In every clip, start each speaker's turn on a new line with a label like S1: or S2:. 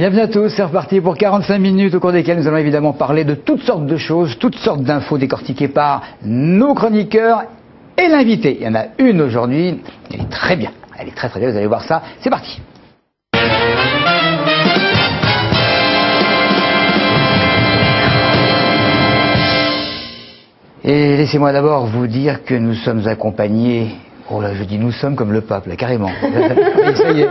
S1: Bienvenue à tous, c'est reparti pour 45 minutes au cours desquelles nous allons évidemment parler de toutes sortes de choses, toutes sortes d'infos décortiquées par nos chroniqueurs et l'invité. Il y en a une aujourd'hui, elle est très bien, elle est très bien, vous allez voir ça, c'est parti. Et laissez-moi d'abord vous dire que nous sommes accompagnés, oh là je dis nous sommes comme le pape là carrément, ça y est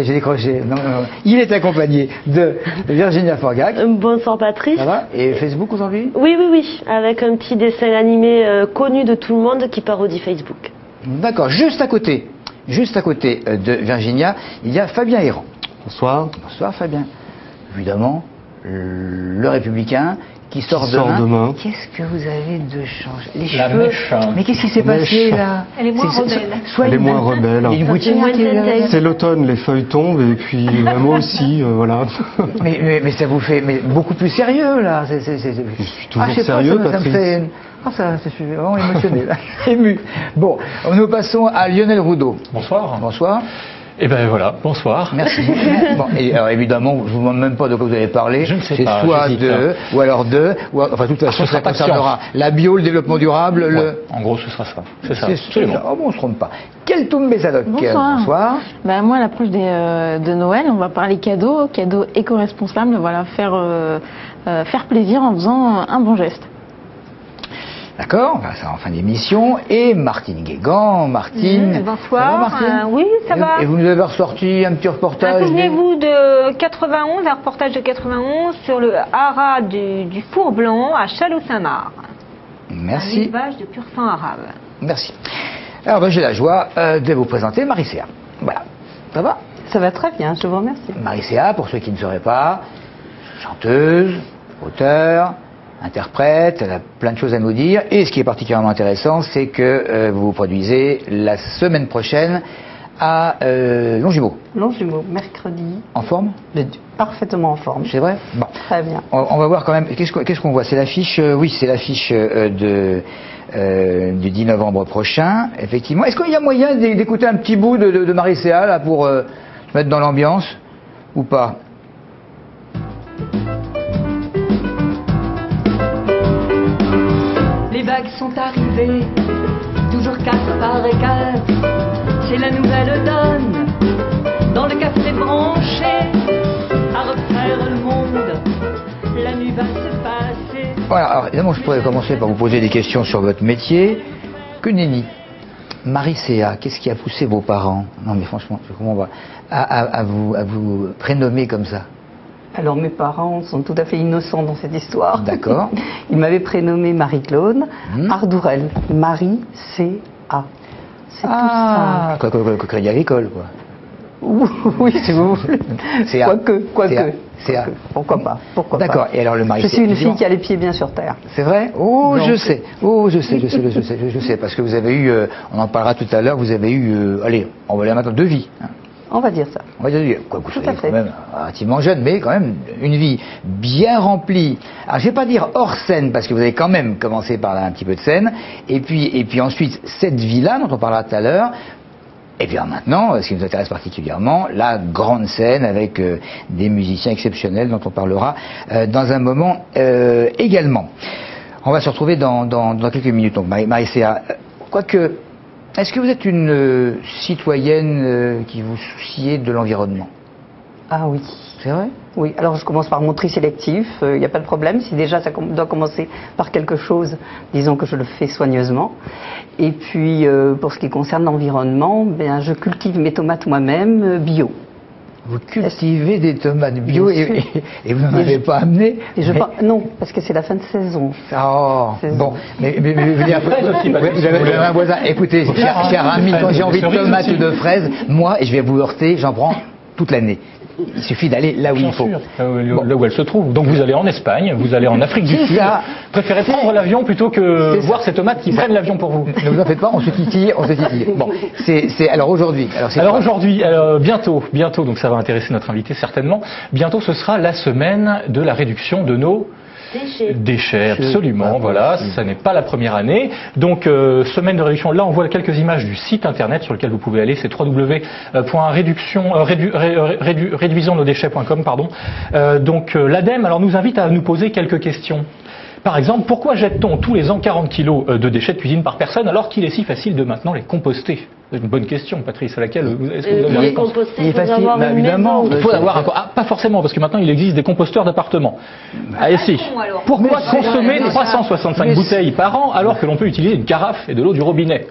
S1: j'ai décroché, non, il est accompagné de Virginia Forgac.
S2: Bonsoir Patrice.
S1: Ça va? Et Facebook aujourd'hui?
S2: Oui, avec un petit dessin animé connu de tout le monde qui parodie Facebook.
S1: D'accord, juste à côté de Virginia, il y a Fabien Héran.
S3: Bonsoir.
S1: Bonsoir Fabien. Évidemment, le Républicain qui sort demain. Qu'est-ce que vous avez de change? Les cheveux. Mais qu'est-ce qui s'est passé là?
S4: Elle est moins rebelle.
S3: Elle est moins rebelle.
S1: Il y a une gouttière.
S3: C'est l'automne, les feuilles tombent et puis moi aussi, voilà.
S1: Mais ça vous fait beaucoup plus sérieux là.
S3: Je suis toujours sérieux,
S1: Patrice. Ça me fait... je suis vraiment émotionné là. Ému. Bon, nous passons à Lionel Roudot.
S5: Bonsoir.
S1: Bonsoir.
S5: Et ben voilà, bonsoir.
S1: Merci. Bon, et alors évidemment, je ne vous demande même pas de quoi vous allez parler.
S5: Je ne sais
S1: pas. C'est soit de, ou alors de, ou enfin de toute façon, ça concernera la bio, le développement durable.
S5: Ouais, en gros, ce sera ça. C'est ça. Absolument.
S1: Oh bon, on ne se trompe pas. Quel Toumbe Sadok?
S4: Bonsoir.
S1: Bonsoir.
S4: Ben, moi, à l'approche de Noël, on va parler cadeaux éco-responsables. Voilà, faire plaisir en faisant un bon geste.
S1: D'accord, on va ça en fin d'émission. Et Martine Guégan. Martine.
S6: Bonsoir.
S1: Ça va, Martine
S6: Oui, ça va.
S1: Et vous nous avez ressorti un petit reportage.
S6: Souvenez-vous de 91, un reportage de 91 sur le haras du Four Blanc à Châlons-Saint-Marc.
S1: Merci.
S6: Un élevage de pur sang arabe.
S1: Merci. Alors, ben, j'ai la joie de vous présenter Maricéa. Voilà. Ça va?
S7: Ça va très bien, je vous remercie.
S1: Maricéa, pour ceux qui ne sauraient pas, chanteuse, auteure, interprète, elle a plein de choses à nous dire. Et ce qui est particulièrement intéressant, c'est que vous vous produisez la semaine prochaine à Longjumeau.
S7: Longjumeau, mercredi.
S1: En forme?
S7: Parfaitement en forme.
S1: C'est vrai? Bon.
S7: Très bien.
S1: On va voir quand même. Qu'est-ce qu'on voit? C'est l'affiche. Oui, c'est l'affiche du 10 novembre prochain. Effectivement. Est-ce qu'il y a moyen d'écouter un petit bout de Maricéa là pour se mettre dans l'ambiance ou pas?
S8: Les vagues sont arrivées, toujours 4 par écart. C'est la nouvelle donne, dans le café branché, à refaire le monde, la nuit va se passer.
S1: Voilà, alors évidemment je pourrais commencer par vous poser des questions sur votre métier. Que nenni, Maricéa, qu'est-ce qui a poussé vos parents, non mais franchement, comment on va, à vous prénommer comme ça?
S7: Alors mes parents sont tout à fait innocents dans cette histoire.
S1: D'accord.
S7: Ils m'avaient prénommé Marie-Claude Ardourel. Marie-C-A. C'est tout simple.
S1: Crédit Agricole, quoi.
S7: Oui, si vous voulez. Quoique. Pourquoi pas.
S1: D'accord. Et alors le Maricéa.
S7: Je suis une fille qui a les pieds bien sur terre.
S1: C'est vrai? Oh, je sais, parce que vous avez eu, on en parlera tout à l'heure, vous avez eu, allez, on va aller maintenant 2 vies. Hein.
S7: On va dire ça.
S1: On va dire, quoi que vous soyez quand même relativement jeune, mais quand même une vie bien remplie. Alors je vais pas dire hors scène, parce que vous avez quand même commencé par là un petit peu de scène, et puis ensuite cette vie-là dont on parlera tout à l'heure, et bien maintenant, ce qui nous intéresse particulièrement, la grande scène avec des musiciens exceptionnels dont on parlera dans un moment également. On va se retrouver dans quelques minutes, donc Maricéa, quoique... Est-ce que vous êtes une citoyenne qui vous souciez de l'environnement?
S7: Ah oui.
S1: C'est vrai?
S7: Oui, alors je commence par mon tri sélectif, il n'y a pas de problème. Si déjà ça doit commencer par quelque chose, disons que je le fais soigneusement. Et puis pour ce qui concerne l'environnement, je cultive mes tomates moi-même, bio.
S1: Vous cultivez des tomates bio et vous n'en avez pas amené?
S7: Non, parce que c'est la fin de saison.
S1: Oh, bon, mais vous avez un voisin. Écoutez, cher ami, quand j'ai envie de tomates ou de fraises, moi, et je vais vous heurter, j'en prends toute l'année. Il suffit d'aller là où il faut.
S5: Là où elle se trouve. Donc vous allez en Espagne, vous allez en Afrique du Sud. Préférez prendre l'avion plutôt que voir ces tomates qui prennent l'avion pour vous.
S1: Ne vous en faites pas, on se titille. Bon, alors aujourd'hui.
S5: Bientôt, donc ça va intéresser notre invité certainement. Bientôt, ce sera la semaine de la réduction de nos Déchets, absolument, voilà, ça n'est pas la première année. Donc, semaine de réduction, là on voit quelques images du site internet sur lequel vous pouvez aller, c'est www.réduisonsnosdéchets.com, pardon. Donc, l'ADEME alors nous invite à nous poser quelques questions. Par exemple, pourquoi jette-t-on tous les ans 40 kilos de déchets de cuisine par personne alors qu'il est si facile de maintenant les composter? C'est une bonne question, Patrice, à laquelle est-ce que vous avez
S2: les composter, il faut avoir une
S1: évidemment.
S2: maison.
S5: Il faut avoir pas forcément, parce que maintenant il existe des composteurs d'appartements. Ah, et si. Pourquoi consommer 365 bouteilles par an alors que l'on peut utiliser une carafe et de l'eau du robinet?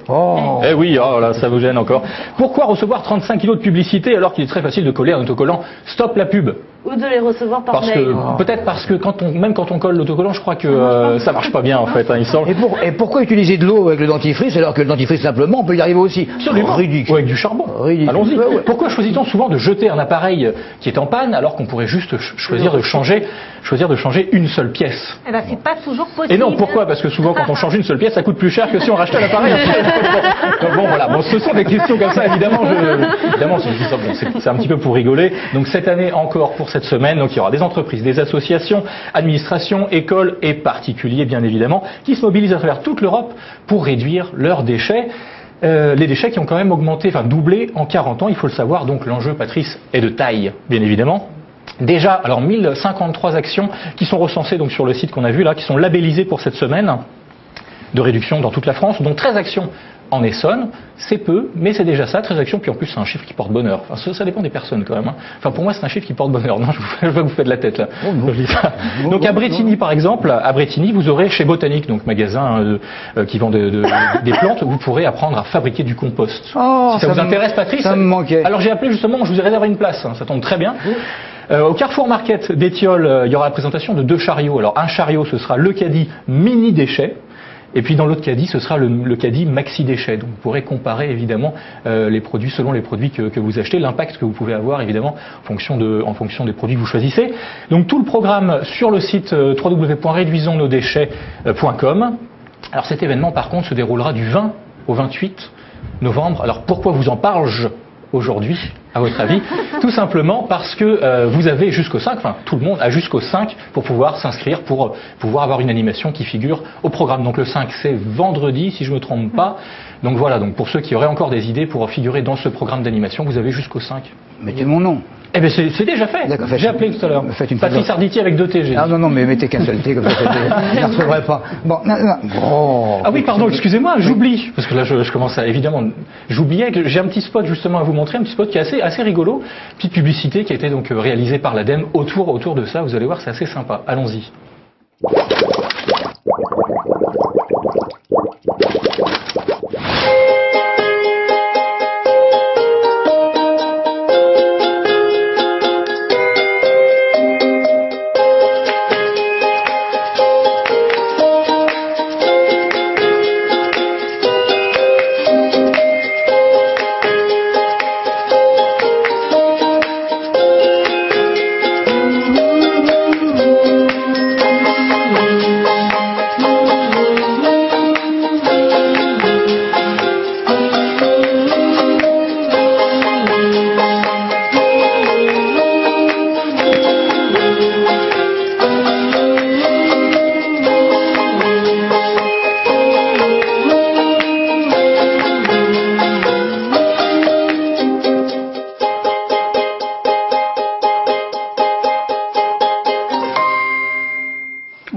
S5: Eh oui, oh là, ça vous gêne encore. Pourquoi recevoir 35 kilos de publicité alors qu'il est très facile de coller un autocollant Stop la pub?
S2: Ou de les recevoir par mail.
S5: Peut-être parce que même quand on colle l'autocollant, je crois que ça marche pas bien en fait. Hein, il semble.
S1: Et pourquoi utiliser de l'eau avec le dentifrice alors que le dentifrice simplement on peut y arriver aussi?
S5: Absolument.
S1: Ridicule.
S5: Ou avec du charbon.
S1: Ridicule.
S5: Allons-y.
S1: Ouais.
S5: Pourquoi choisit-on souvent de jeter un appareil qui est en panne alors qu'on pourrait juste choisir de changer une seule pièce?
S6: Eh ben, c'est pas toujours possible.
S5: Et non, pourquoi? Parce que souvent quand on change une seule pièce, ça coûte plus cher que si on rachetait l'appareil. Bon voilà, bon, ce sont des questions comme ça, évidemment. C'est un petit peu pour rigoler. Donc cette année encore pour cette semaine, donc il y aura des entreprises, des associations, administrations, écoles et particuliers bien évidemment, qui se mobilisent à travers toute l'Europe pour réduire leurs déchets. Les déchets qui ont quand même augmenté, enfin doublé en 40 ans, il faut le savoir, donc l'enjeu, Patrice, est de taille, bien évidemment. Déjà, alors 1053 actions qui sont recensées donc sur le site qu'on a vu là, qui sont labellisées pour cette semaine de réduction dans toute la France, dont 13 actions en Essonne, c'est peu, mais c'est déjà ça, 13 actions, puis en plus c'est un chiffre qui porte bonheur. Enfin, ça dépend des personnes quand même. Hein. Enfin pour moi c'est un chiffre qui porte bonheur. Non, je vois que vous faites de la tête là. Donc à Brétigny par exemple, à Brétigny vous aurez chez Botanique, donc magasin qui vend des plantes, vous pourrez apprendre à fabriquer du compost. Si ça vous intéresse Patrice,
S1: ça me manquait.
S5: Alors j'ai appelé justement, je vous ai réservé une place, hein, ça tombe très bien. Au Carrefour Market d'Étiole, il y aura la présentation de 2 chariots. Alors un chariot ce sera le caddie mini déchets. Et puis dans l'autre caddie, ce sera le caddie maxi déchets. Donc vous pourrez comparer évidemment les produits selon les produits que vous achetez, l'impact que vous pouvez avoir évidemment en fonction des produits que vous choisissez. Donc tout le programme sur le site www.réduisonsnosdéchets.com. Alors cet événement par contre se déroulera du 20 au 28 novembre. Alors pourquoi vous en parle-je aujourd'hui, à votre avis? Tout simplement parce que vous avez jusqu'au 5, enfin tout le monde a jusqu'au 5 pour pouvoir s'inscrire, pour pouvoir avoir une animation qui figure au programme. Donc le 5 c'est vendredi si je me trompe pas. Donc voilà, donc pour ceux qui auraient encore des idées pour figurer dans ce programme d'animation, vous avez jusqu'au 5.
S1: Mettez mon nom.
S5: Eh bien c'est déjà fait. J'ai appelé tout à l'heure. Patrice Arditi avec 2 T.
S1: Ah non, mais mettez qu'un seul T, comme ça, je ne recevrai pas. Bon, non. Oh.
S5: Ah oui, pardon, excusez-moi, j'oublie. Parce que là, je commence à, évidemment, j'oubliais que j'ai un petit spot justement à vous montrer, un petit spot qui est assez rigolo. Petite publicité qui a été donc réalisée par l'ADEME autour de ça. Vous allez voir, c'est assez sympa. Allons-y.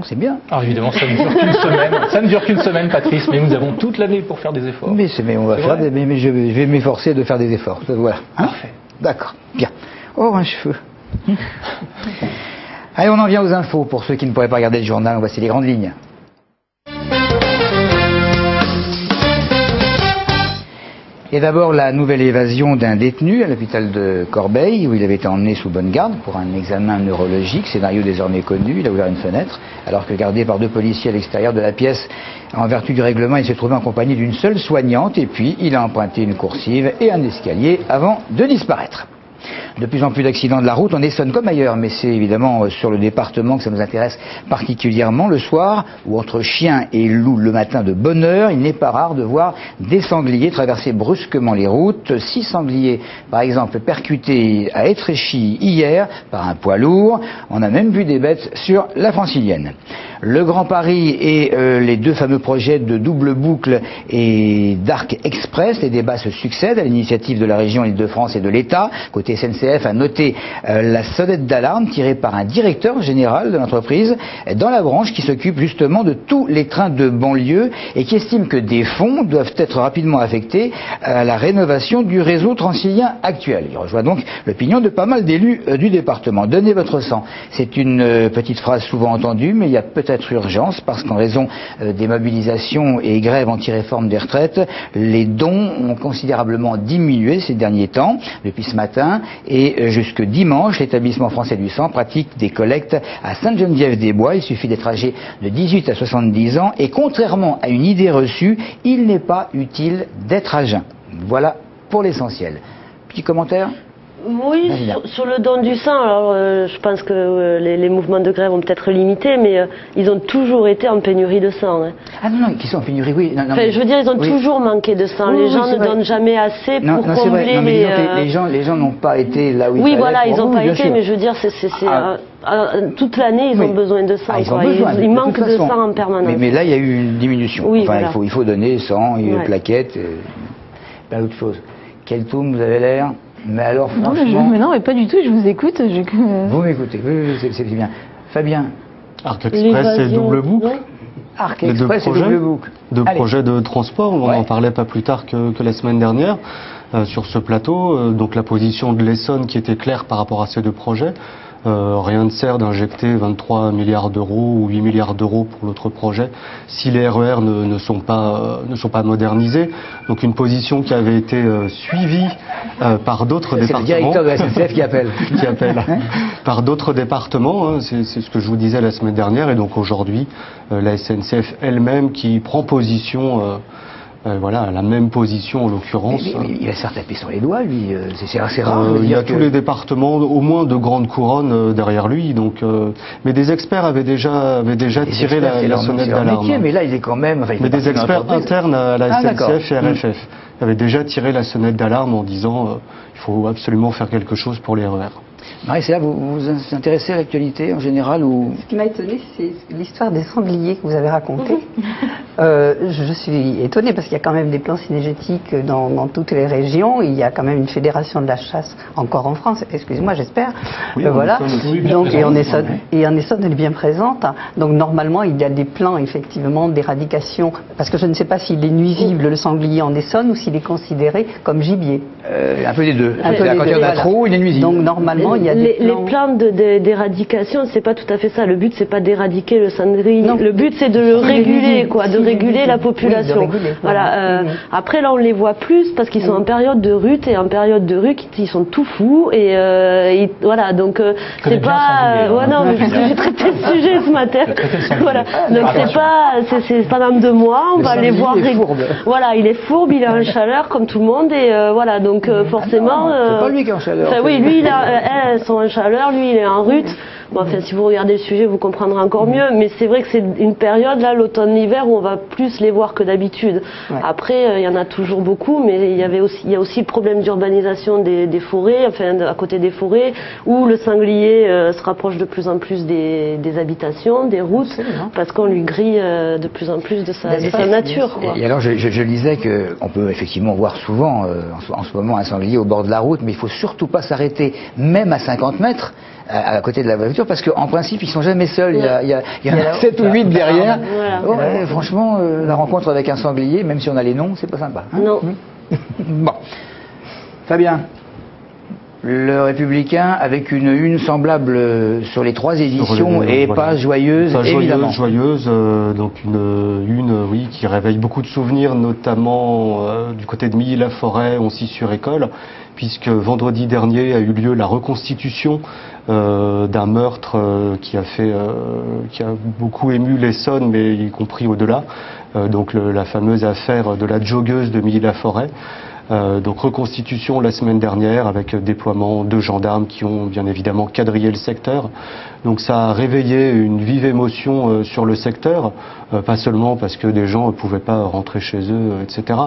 S1: C'est bien.
S5: Alors évidemment, ça ne dure qu'une semaine. Ça ne dure qu'une semaine, Patrice, mais nous avons toute l'année pour faire des efforts.
S1: Mais on va faire mais je vais m'efforcer de faire des efforts. Voilà. Hein?
S5: Parfait.
S1: D'accord. Bien. Oh, un cheveu. Allez, on en vient aux infos. Pour ceux qui ne pourraient pas regarder le journal, voici les grandes lignes. Et d'abord, la nouvelle évasion d'un détenu à l'hôpital de Corbeil, où il avait été emmené sous bonne garde pour un examen neurologique, scénario désormais connu. Il a ouvert une fenêtre, alors que gardé par 2 policiers à l'extérieur de la pièce, en vertu du règlement, il se trouvait en compagnie d'une seule soignante, et puis il a emprunté une coursive et un escalier avant de disparaître. de plus en plus d'accidents de la route en Essonne comme ailleurs, mais c'est évidemment sur le département que ça nous intéresse particulièrement. Le soir, ou entre chiens et loups le matin de bonne heure, il n'est pas rare de voir des sangliers traverser brusquement les routes. 6 sangliers, par exemple, percutés à Étréchy hier par un poids lourd. On a même vu des bêtes sur la Francilienne. Le Grand Paris et les 2 fameux projets de double boucle et d'Arc Express, les débats se succèdent à l'initiative de la région Île-de-France et de l'État. Côté SNCF, a noté la sonnette d'alarme tirée par un directeur général de l'entreprise dans la branche qui s'occupe justement de tous les trains de banlieue et qui estime que des fonds doivent être rapidement affectés à la rénovation du réseau transilien actuel. Il rejoint donc l'opinion de pas mal d'élus du département. Donnez votre sang. C'est une petite phrase souvent entendue, mais il y a peut-être urgence parce qu'en raison des mobilisations et grèves anti-réforme des retraites, les dons ont considérablement diminué ces derniers temps. Depuis ce matin et jusque dimanche, l'établissement français du sang pratique des collectes à Sainte-Geneviève-des-Bois. Il suffit d'être âgé de 18 à 70 ans et contrairement à une idée reçue, il n'est pas utile d'être à jeun. Voilà pour l'essentiel. Petit commentaire ?
S2: Oui, sur le don du sang, alors je pense que les mouvements de grève ont peut-être limité, mais ils ont toujours été en pénurie de sang. Hein.
S1: Ah non, qui sont en pénurie, oui. Non,
S2: enfin, je veux dire, ils ont toujours manqué de sang. Les gens ne donnent jamais assez pour combler
S1: les gens n'ont pas été là où ils
S2: Oui, voilà, ils n'ont pas été, mais je veux dire, toute l'année, ils ont besoin de sang. Ils manquent de sang en permanence.
S1: Mais là, il y a eu une diminution.
S2: Oui,
S1: enfin, il faut donner sang, plaquettes, plein d'autres choses. Quel toum vous avez l'air? Mais alors, franchement...
S4: Non, mais pas du tout, je vous écoute.
S1: Vous m'écoutez, c'est bien. Fabien.
S3: Arc Express et double boucle.
S1: Arc Express et double boucle.
S3: 2 projets de transport, on en parlait pas plus tard que la semaine dernière sur ce plateau. Donc la position de l'Essonne qui était claire par rapport à ces 2 projets. Rien ne sert d'injecter 23 milliards d'euros ou 8 milliards d'euros pour l'autre projet si les RER ne sont pas modernisés. Donc une position qui avait été suivie par d'autres départements.
S1: C'est le directeur de la SNCF qui appelle.
S3: Par d'autres départements, hein, c'est ce que je vous disais la semaine dernière. Et donc aujourd'hui, la SNCF elle-même qui prend position... voilà, la même position en l'occurrence.
S1: Mais il va se faire taper sur les doigts, lui. C'est assez rare.
S3: Il y a tous les départements, au moins de grandes couronnes derrière lui. Donc, mais des experts avaient déjà tiré la sonnette d'alarme.
S1: Mais là, il est quand même. Enfin,
S3: mais des experts internes à la SNCF et RFF avaient déjà tiré la sonnette d'alarme en disant il faut absolument faire quelque chose pour les RER.
S1: Marie, c'est là vous vous intéressez à l'actualité en général ou...
S7: Ce qui m'a étonnée, c'est l'histoire des sangliers que vous avez racontée. Je suis étonnée parce qu'il y a quand même des plans synergétiques dans toutes les régions. Il y a quand même une fédération de la chasse encore en France. Excusez-moi, j'espère.
S3: Oui,
S7: voilà. Donc, et en Essonne, elle est bien présente. Donc normalement, il y a des plans effectivement d'éradication. Parce que je ne sais pas s'il est nuisible le sanglier en Essonne ou s'il est considéré comme gibier.
S1: Un peu des deux. Quand il y en a trop, il est nuisible.
S7: Donc normalement, il y a
S2: les plans d'éradication, c'est pas tout à fait ça. Le but, c'est pas d'éradiquer le sanglier. Le but, c'est de le réguler, de réguler la population. Voilà. Après, là, on les voit plus parce qu'ils sont en période de rut et en période de rut, ils sont tout fous et voilà. Donc c'est pas. Non, mais parce que j'ai traité le sujet ce matin. Voilà. Donc c'est pendant 2 mois, on va les voir. Voilà, il est fourbe, il est en chaleur comme tout le monde et voilà. Donc forcément.
S1: C'est pas lui qui est en chaleur.
S2: Oui, lui, elles sont en chaleur, lui, il est en rut. Bon, enfin, si vous regardez le sujet, vous comprendrez encore mieux. Mais c'est vrai que c'est une période, là, l'automne-hiver, où on va plus les voir que d'habitude. Ouais. Après, il y en a toujours beaucoup, mais il y a aussi le problème d'urbanisation des forêts, enfin, à côté des forêts, où le sanglier se rapproche de plus en plus des habitations, des routes, parce qu'on lui grille de plus en plus de sa nature. Quoi.
S1: Et alors, je lisais qu'on peut effectivement voir souvent, en ce moment, un sanglier au bord de la route, mais il faut surtout pas s'arrêter, même à 50 mètres. À côté de la voiture, parce qu'en principe, ils sont jamais seuls. Il y en a 7 ou 8 derrière. Voilà. Franchement, la rencontre avec un sanglier, même si on a les noms, c'est pas sympa. Hein?
S2: Non.
S1: Bon. Fabien, le Républicain, avec une semblable sur les 3 éditions, et pas joyeuse, évidemment.
S3: Joyeuse, donc oui, qui réveille beaucoup de souvenirs, notamment du côté de Milly-la-Forêt, Oncy-sur-École, puisque vendredi dernier a eu lieu la reconstitution d'un meurtre qui a beaucoup ému l'Essonne, mais y compris au-delà. Donc la fameuse affaire de la joggeuse de Milly-la-Forêt. Donc reconstitution la semaine dernière avec déploiement de gendarmes qui ont bien évidemment quadrillé le secteur. Donc ça a réveillé une vive émotion sur le secteur, pas seulement parce que des gens ne pouvaient pas rentrer chez eux, etc.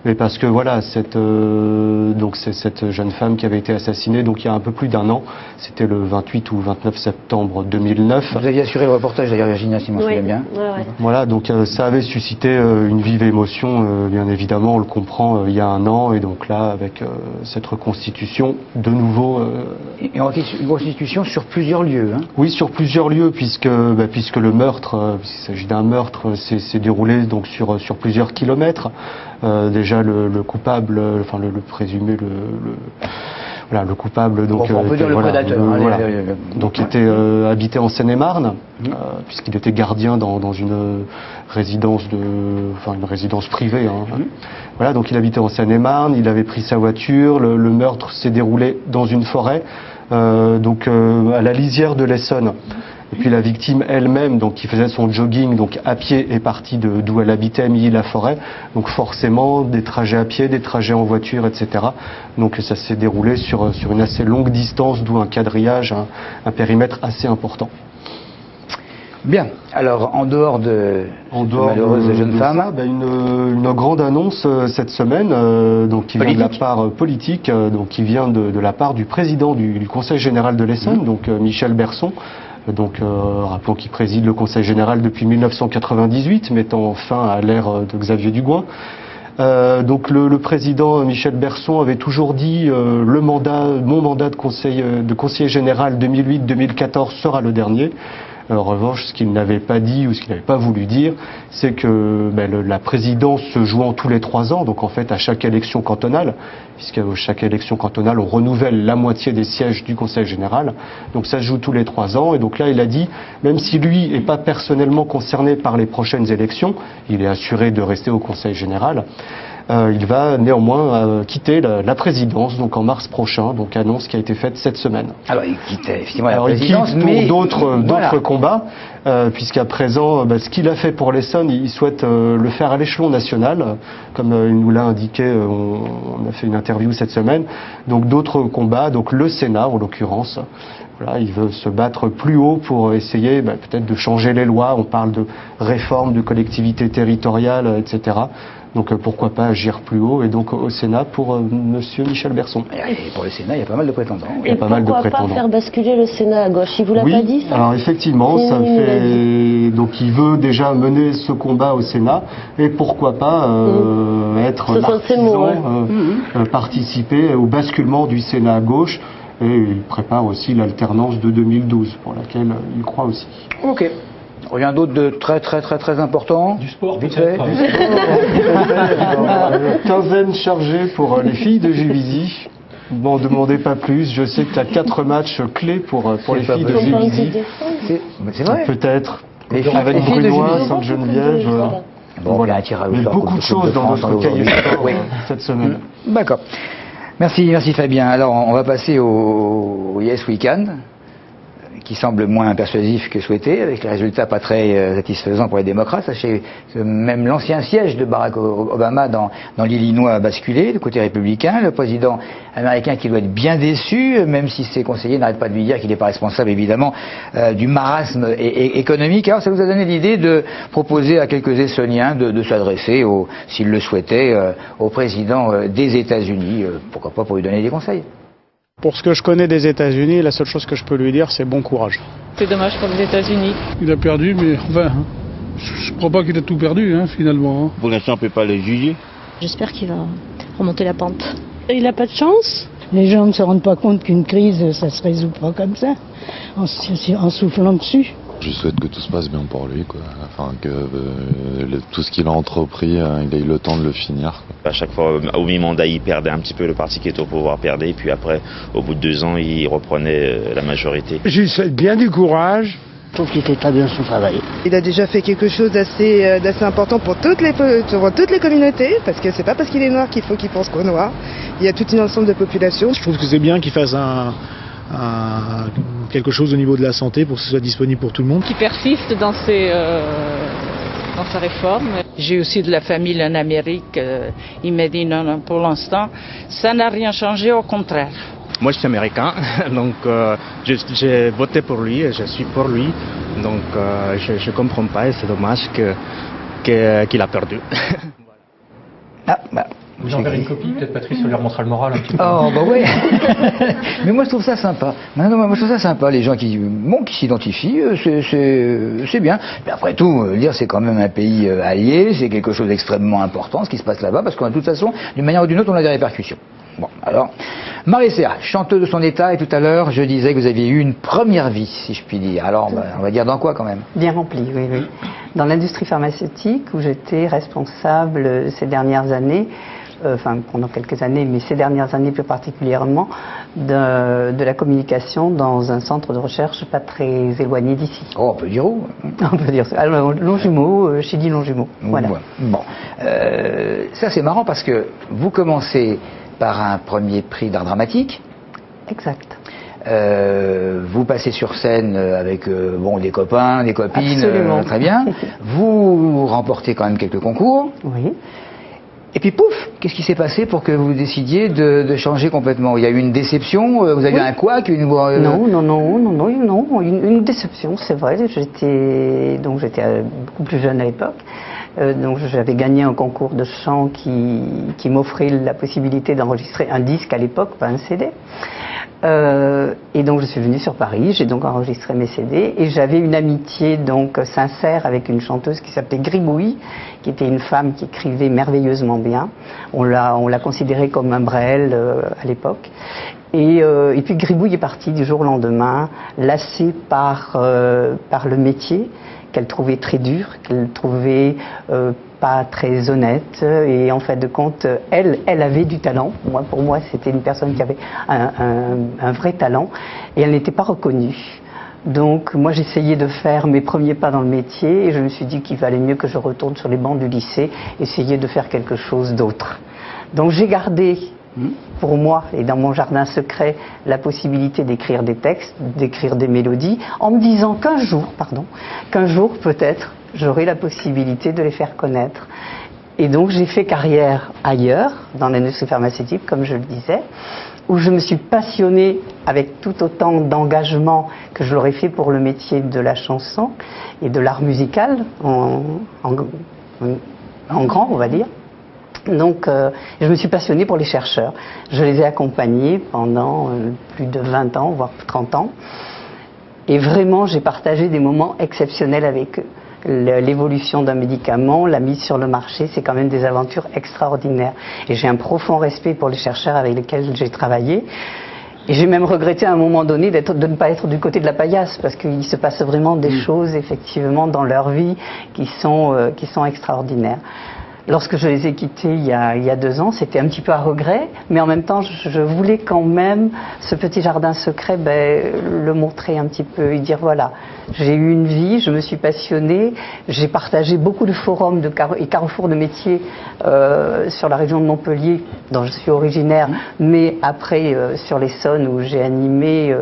S3: Mais parce que voilà, donc c'est cette jeune femme qui avait été assassinée donc il y a un peu plus d'un an, c'était le 28 ou 29 septembre 2009.
S1: Vous aviez assuré le reportage d'ailleurs, Virginia, si je m'en souviens bien.
S2: Ouais.
S3: Voilà, donc ça avait suscité une vive émotion, bien évidemment, on le comprend, il y a un an, et donc là, avec cette reconstitution, de nouveau...
S1: Et une reconstitution sur plusieurs lieux, hein.
S3: Oui, sur plusieurs lieux, puisque le meurtre, puisqu'il s'agit d'un meurtre, s'est déroulé donc sur plusieurs kilomètres. Déjà le coupable, enfin le présumé, le coupable donc
S1: on peut dire le prédateur.
S3: Donc était habité en Seine-et-Marne, puisqu'il était gardien dans une résidence une résidence privée. Voilà, donc il habitait en Seine-et-Marne, il avait pris sa voiture, le meurtre s'est déroulé dans une forêt, à la lisière de l'Essonne. Et puis la victime elle-même, donc qui faisait son jogging donc à pied, est partie d'où elle habitait à Milly-la-Forêt. Donc forcément des trajets à pied, des trajets en voiture, etc. Donc ça s'est déroulé sur une assez longue distance, d'où un quadrillage, un périmètre assez important.
S1: Bien. Alors, en dehors de malheureuse jeune femme,
S3: une grande annonce cette semaine, donc qui vient de la part politique, donc qui vient de la part du président du Conseil général de l'Essonne, donc Michel Berson. Donc, rappelons qu'il préside le Conseil général depuis 1998, mettant fin à l'ère de Xavier Dugouin. Donc le président Michel Berson avait toujours dit mon mandat de conseiller général 2008-2014 sera le dernier. En revanche, ce qu'il n'avait pas dit ou ce qu'il n'avait pas voulu dire, c'est que la présidence se jouant tous les 3 ans, donc en fait à chaque élection cantonale, puisqu'à chaque élection cantonale on renouvelle la moitié des sièges du Conseil général, donc ça se joue tous les 3 ans, et donc là il a dit, même si lui n'est pas personnellement concerné par les prochaines élections, il est assuré de rester au Conseil général. Il va néanmoins quitter la présidence donc en mars prochain, donc annonce qui a été faite cette semaine.
S1: Alors il quitte effectivement la présidence,
S3: il quitte pour d'autres combats, puisqu'à présent, ce qu'il a fait pour l'Essonne, il souhaite le faire à l'échelon national, comme il nous l'a indiqué, on a fait une interview cette semaine, donc d'autres combats, donc le Sénat en l'occurrence. Voilà, il veut se battre plus haut pour essayer peut-être de changer les lois, on parle de réforme de collectivités territoriales, etc. Donc pourquoi pas agir plus haut, et donc au Sénat pour monsieur Michel Berson.
S1: Et pour le Sénat, il y a pas mal de prétendants.
S2: Et pourquoi pas faire basculer le Sénat à gauche? Il vous l'a pas dit, ça?
S3: Alors effectivement, ça fait... Donc il veut déjà mener ce combat au Sénat, et pourquoi pas être l'artisan, participer au basculement du Sénat à gauche, et il prépare aussi l'alternance de 2012, pour laquelle il croit aussi.
S1: Ok. Rien d'autre de très important?
S5: Du sport,
S1: vite fait.
S3: Quinzaine chargée pour les filles de Juvisy. M'en demandez pas plus. Je sais qu'il y a 4 matchs clés pour les filles de Juvisy.
S1: C'est vrai.
S3: Peut-être.
S1: Avec
S3: Brunois, Sainte-Geneviève.
S1: Bon,
S3: voilà. Mais beaucoup de choses dans notre cahier cette semaine.
S1: D'accord. Merci Fabien. Alors on va passer au Yes Weekend, qui semble moins persuasif que souhaité, avec les résultats pas très satisfaisants pour les démocrates. Sachez que même l'ancien siège de Barack Obama dans l'Illinois a basculé du côté républicain. Le président américain qui doit être bien déçu, même si ses conseillers n'arrêtent pas de lui dire qu'il n'est pas responsable évidemment du marasme économique. Alors ça vous a donné l'idée de proposer à quelques Essonniens de s'adresser, s'ils le souhaitaient, au président des États-Unis, pourquoi pas pour lui donner des conseils.
S9: Pour ce que je connais des États-Unis, la seule chose que je peux lui dire, c'est bon courage.
S10: C'est dommage pour les États-Unis.
S11: Il a perdu, mais enfin, je crois pas qu'il a tout perdu, finalement.
S12: Pour l'instant, on ne peut pas le juger.
S13: J'espère qu'il va remonter la pente.
S2: Et il n'a pas de chance?
S14: Les gens ne se rendent pas compte qu'une crise, ça se résout pas comme ça, en soufflant dessus.
S15: Je souhaite que tout se passe bien pour lui, quoi. Enfin, que tout ce qu'il a entrepris, il ait eu le temps de le finir, quoi.
S12: À chaque fois, au mi-mandat, il perdait un petit peu, le parti qui était au pouvoir perdait, et puis après, au bout de 2 ans, il reprenait la majorité.
S16: Je lui souhaite bien du courage.
S17: Je trouve qu'il fait très bien son travail.
S18: Il a déjà fait quelque chose d'assez important pour toutes les communautés, parce que c'est pas parce qu'il est noir qu'il faut qu'il pense qu'au noir. Il y a tout un ensemble de populations.
S9: Je trouve que c'est bien qu'il fasse quelque chose au niveau de la santé pour que ce soit disponible pour tout le monde.
S10: Qui persiste dans sa réforme. J'ai aussi de la famille en Amérique. Il m'a dit non, non, pour l'instant, ça n'a rien changé, au contraire.
S19: Moi, je suis américain, donc j'ai voté pour lui, je suis pour lui. Donc je ne comprends pas et c'est dommage qu'il a perdu.
S1: Ah, bah.
S5: Vous en verrez une copie, peut-être Patrice, ça lui remontera le moral un petit peu.
S1: Oh, bah ouais. Mais moi, je trouve ça sympa. Non, moi, je trouve ça sympa. Les gens qui s'identifient, c'est bien. Mais après tout, dire c'est quand même un pays allié, c'est quelque chose d'extrêmement important, ce qui se passe là-bas, parce qu'en toute façon, d'une manière ou d'une autre, on a des répercussions. Bon, alors, Marie-Serre, chanteuse de son état, et tout à l'heure, je disais que vous aviez eu une première vie, si je puis dire. Alors, bah, on va dire dans quoi quand même?
S7: Bien remplie, oui, oui. Dans l'industrie pharmaceutique, où j'étais responsable ces dernières années, enfin pendant quelques années, mais ces dernières années plus particulièrement, de la communication dans un centre de recherche pas très éloigné d'ici.
S1: Oh, on peut dire où?
S7: On peut dire ça. Alors, Longjumeau, Chili Longjumeau. Voilà.
S1: Bon, ça c'est marrant parce que vous commencez par un premier prix d'art dramatique.
S7: Exact.
S1: Vous passez sur scène avec bon, des copains, des copines, très bien. Vous remportez quand même quelques concours.
S7: Oui.
S1: Et puis pouf, qu'est-ce qui s'est passé pour que vous décidiez de changer complètement? Il y a eu une déception? Vous aviez un couac?
S7: Non, une déception, c'est vrai. J'étais beaucoup plus jeune à l'époque. Donc j'avais gagné un concours de chant qui m'offrait la possibilité d'enregistrer un disque à l'époque, pas un CD. Et donc je suis venue sur Paris, j'ai donc enregistré mes CD et j'avais une amitié donc sincère avec une chanteuse qui s'appelait Gribouille, qui était une femme qui écrivait merveilleusement bien. On l'a considérée comme un Brel à l'époque. Et puis Gribouille est partie du jour au lendemain, lassée par le métier qu'elle trouvait très dur, qu'elle trouvait pas très honnête, et en fait de compte, elle avait du talent. Pour moi, c'était une personne qui avait un vrai talent, et elle n'était pas reconnue. Donc moi, j'essayais de faire mes premiers pas dans le métier, et je me suis dit qu'il valait mieux que je retourne sur les bancs du lycée, essayer de faire quelque chose d'autre. Donc j'ai gardé pour moi et dans mon jardin secret la possibilité d'écrire des textes, d'écrire des mélodies, en me disant qu'un jour peut-être j'aurai la possibilité de les faire connaître. Et donc j'ai fait carrière ailleurs, dans l'industrie pharmaceutique, comme je le disais, où je me suis passionnée avec tout autant d'engagement que je l'aurais fait pour le métier de la chanson et de l'art musical en grand, on va dire. Donc je me suis passionnée pour les chercheurs. Je les ai accompagnés pendant plus de 20 ans, voire 30 ans. Et vraiment, j'ai partagé des moments exceptionnels avec eux. L'évolution d'un médicament, la mise sur le marché, c'est quand même des aventures extraordinaires. Et j'ai un profond respect pour les chercheurs avec lesquels j'ai travaillé. Et j'ai même regretté à un moment donné de ne pas être du côté de la paillasse, parce qu'il se passe vraiment des choses, effectivement, dans leur vie qui sont extraordinaires. Lorsque je les ai quittés il y a 2 ans, c'était un petit peu à regret, mais en même temps, je voulais quand même, ce petit jardin secret, le montrer un petit peu et dire voilà, j'ai eu une vie, je me suis passionnée, j'ai partagé beaucoup de forums et carrefours de métiers sur la région de Montpellier, dont je suis originaire, mais après sur l'Essonne où j'ai animé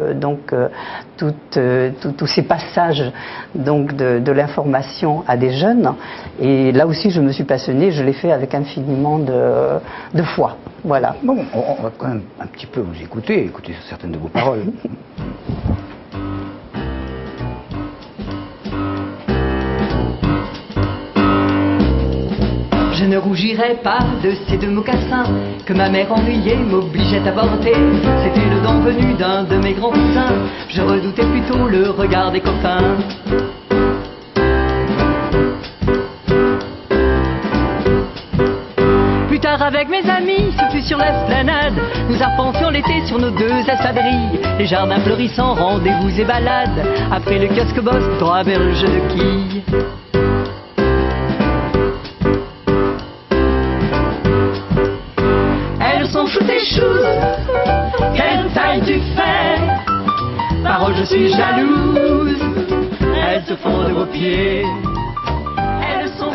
S7: tous ces passages donc de l'information à des jeunes. Et là aussi, je me suis passionnée, je l'ai fait avec infiniment de foi. Voilà.
S1: Bon, on va quand même un petit peu vous écouter certaines de vos paroles.
S8: Je ne rougirai pas de ces 2 mocassins que ma mère ennuyée m'obligeait à porter. C'était le don venu d'un de mes grands cousins. Je redoutais plutôt le regard des copains. Plus tard avec mes amis, ce fut sur l'esplanade. Nous arpentions l'été sur nos 2 espadrilles. Les jardins fleurissants, rendez-vous et balades. Après le kiosque boss, 3 berges de quilles. Quelle taille tu fais? Parole, je suis jalouse. Elles se font de vos pieds. Elles sont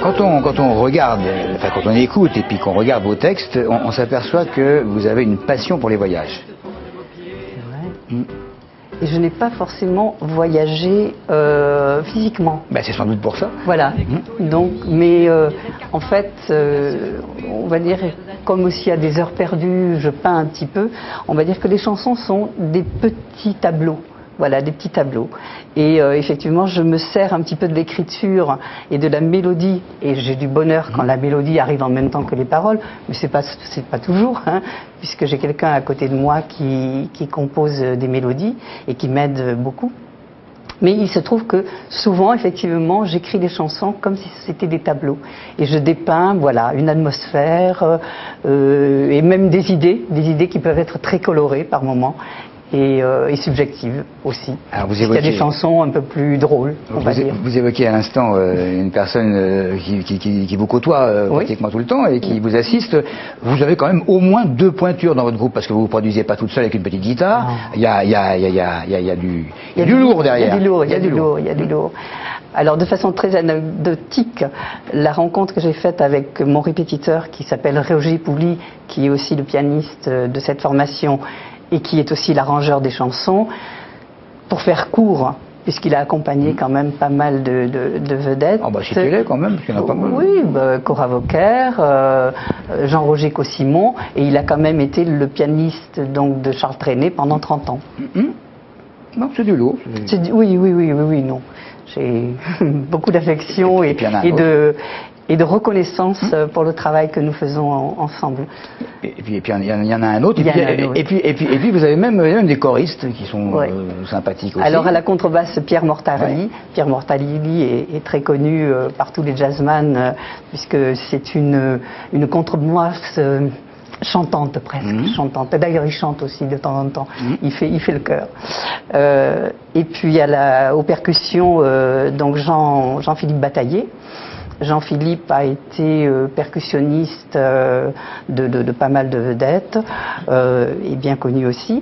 S1: quand on regarde, enfin quand on écoute et puis qu'on regarde vos textes, on s'aperçoit que vous avez une passion pour les voyages.
S7: et je n'ai pas forcément voyagé physiquement.
S1: Ben, c'est sans doute pour ça.
S7: Voilà. Donc, mais en fait, on va dire, comme aussi à des heures perdues, je peins un petit peu, on va dire que les chansons sont des petits tableaux. Voilà, des petits tableaux. Et effectivement, je me sers un petit peu de l'écriture et de la mélodie. Et j'ai du bonheur quand la mélodie arrive en même temps que les paroles. Mais c'est pas toujours, hein, puisque j'ai quelqu'un à côté de moi qui compose des mélodies et qui m'aide beaucoup. Mais il se trouve que souvent, effectivement, j'écris des chansons comme si c'était des tableaux. Et je dépeins, voilà, une atmosphère et même des idées qui peuvent être très colorées par moments. Et subjectives aussi.
S1: Alors
S7: il y a des chansons un peu plus drôles, on va dire.
S1: Vous évoquiez à l'instant une personne qui vous côtoie pratiquement tout le temps et qui vous assiste. Vous avez quand même au moins 2 pointures dans votre groupe parce que vous ne produisez pas toute seule avec une petite guitare. Il y a du lourd derrière.
S7: Il y a du lourd. Alors de façon très anecdotique, la rencontre que j'ai faite avec mon répétiteur qui s'appelle Roger Pouli, qui est aussi le pianiste de cette formation, et qui est aussi l'arrangeur des chansons, pour faire court, puisqu'il a accompagné quand même pas mal de vedettes.
S1: Ah bah citez-les quand même, parce qu'il y en a pas mal.
S7: Oui, Cora Vauquer, Jean-Roger Cossimon, et il a quand même été le pianiste donc, de Charles Trenet pendant 30 ans.
S1: Non, c'est du lourd.
S7: Oui, non. J'ai beaucoup d'affection et de reconnaissance pour le travail que nous faisons ensemble.
S1: Et puis il y en a un autre. Et puis vous avez même des choristes qui sont sympathiques aussi.
S7: Alors à la contrebasse, Pierre Mortali. Pierre Mortali est très connu par tous les jazzman puisque c'est une contrebasse chantante presque, chantante. D'ailleurs il chante aussi de temps en temps. Il fait le chœur. Et puis aux percussions, donc Jean-Philippe Bataillé. Jean-Philippe a été percussionniste de pas mal de vedettes et bien connu aussi.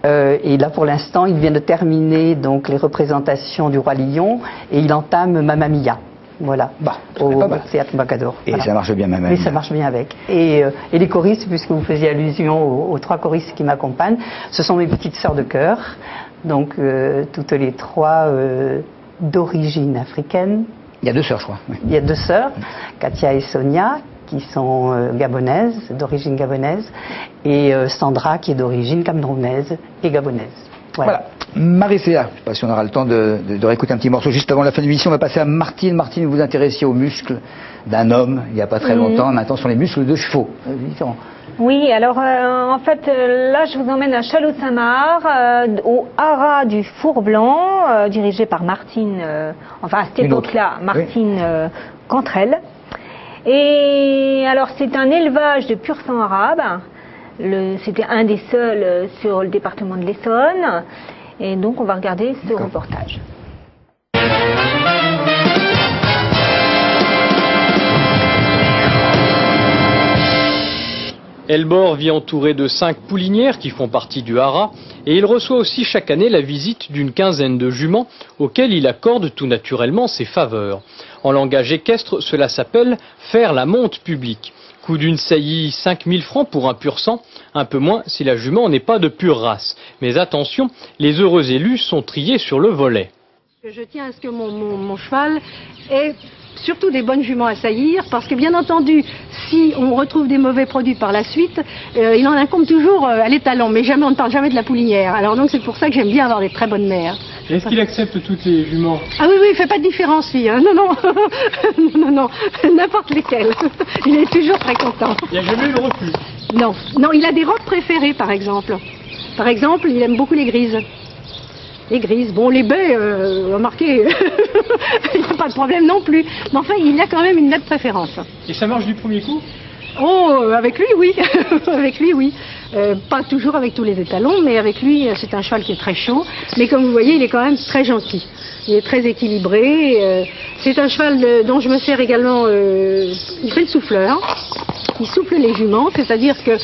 S7: Et là, pour l'instant, il vient de terminer donc les représentations du Roi Lion et il entame Mamma Mia. Voilà, au Théâtre Bacador.
S1: Et ça marche bien, Mamma Mia.
S7: Et ça marche bien avec. Et les choristes, puisque vous faisiez allusion aux 3 choristes qui m'accompagnent, ce sont mes petites sœurs de chœur, donc toutes les 3 d'origine africaine.
S1: Il y a 2 sœurs, je crois. Oui.
S7: Il y a 2 sœurs, Katia et Sonia, qui sont gabonaises, d'origine gabonaise, et Sandra, qui est d'origine camerounaise et gabonaise. Voilà.
S1: Marie-Céa, je ne sais pas si on aura le temps de réécouter un petit morceau juste avant la fin de l'émission. On va passer à Martine. Martine, vous vous intéressiez aux muscles d'un homme il n'y a pas très longtemps. Maintenant, ce sont les muscles de chevaux. C'est différent.
S6: Oui, alors en fait, là, je vous emmène à Chaloux-de-Saint-Marc, au haras du Four Blanc, dirigé par Martine, à cette époque-là, Martine Cantrel. Et alors, c'est un élevage de pur sang arabe. C'était un des seuls sur le département de l'Essonne. Et donc, on va regarder ce reportage.
S20: Elbor vit entouré de 5 poulinières qui font partie du haras et il reçoit aussi chaque année la visite d'une quinzaine de juments auxquelles il accorde tout naturellement ses faveurs. En langage équestre, cela s'appelle faire la monte publique. Coût d'une saillie 5000 francs pour un pur sang, un peu moins si la jument n'est pas de pure race. Mais attention, les heureux élus sont triés sur le volet.
S21: Je tiens à ce que mon cheval ait surtout des bonnes juments à saillir, parce que bien entendu, si on retrouve des mauvais produits par la suite, il en incombe toujours à l'étalon, mais jamais, on ne parle jamais de la poulinière. Alors donc c'est pour ça que j'aime bien avoir des très bonnes mères.
S20: Est-ce qu'il accepte toutes les juments?
S21: Ah oui, il ne fait pas de différence, lui. Hein. Non, n'importe lesquelles. Il est toujours très content.
S20: Il n'y a jamais eu de refus?
S21: Non, il a des robes préférées, par exemple. Par exemple, il aime beaucoup les grises. Les grises, bon, les baies, remarquez, il n'y a pas de problème non plus. Mais enfin, il a quand même une nette préférence.
S20: Et ça marche du premier coup?
S21: Oh, avec lui, oui. Avec lui, oui. Pas toujours avec tous les étalons, mais avec lui, c'est un cheval qui est très chaud. Mais comme vous voyez, il est quand même très gentil. Il est très équilibré. C'est un cheval dont je me sers également. Il fait le souffleur. Il souffle les juments, c'est-à-dire que